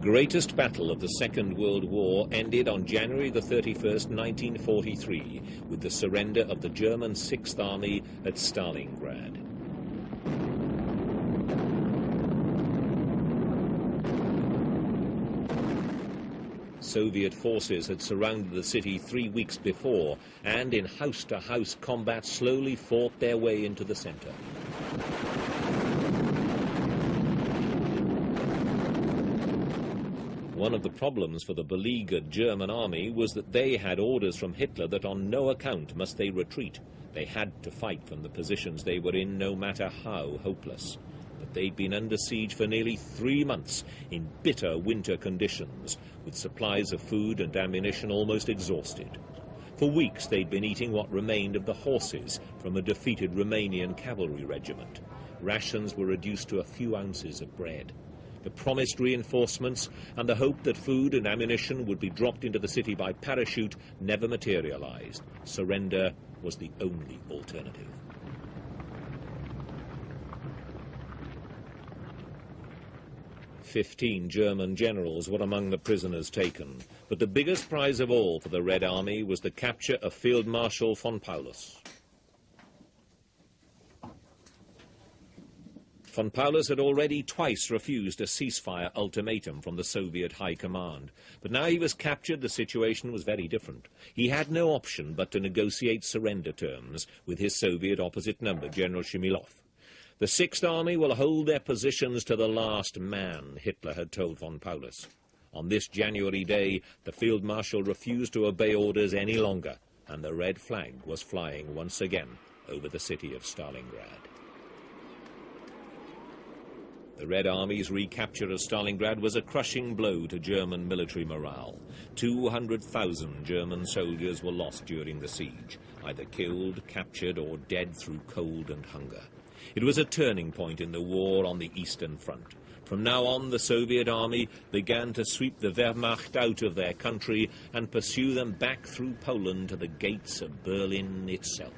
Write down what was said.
greatest battle of the Second World War ended on January the 31st, 1943, with the surrender of the German Sixth Army at Stalingrad. Soviet forces had surrounded the city 3 weeks before, and in house-to-house combat slowly fought their way into the center. One of the problems for the beleaguered German army was that they had orders from Hitler that on no account must they retreat. They had to fight from the positions they were in, no matter how hopeless. But they'd been under siege for nearly 3 months in bitter winter conditions, with supplies of food and ammunition almost exhausted. For weeks they'd been eating what remained of the horses from a defeated Romanian cavalry regiment. Rations were reduced to a few ounces of bread. The promised reinforcements and the hope that food and ammunition would be dropped into the city by parachute never materialized. Surrender was the only alternative. "15 German generals were among the prisoners taken, but the biggest prize of all for the Red Army was the capture of Field Marshal von Paulus. Von Paulus had already twice refused a ceasefire ultimatum from the Soviet High Command, but now he was captured, the situation was very different. He had no option but to negotiate surrender terms with his Soviet opposite number, General Shimilov. "The Sixth Army will hold their positions to the last man," Hitler had told von Paulus. On this January day, the Field Marshal refused to obey orders any longer, and the red flag was flying once again over the city of Stalingrad. The Red Army's recapture of Stalingrad was a crushing blow to German military morale. 200,000 German soldiers were lost during the siege, either killed, captured, or dead through cold and hunger. It was a turning point in the war on the Eastern Front. From now on, the Soviet army began to sweep the Wehrmacht out of their country and pursue them back through Poland to the gates of Berlin itself.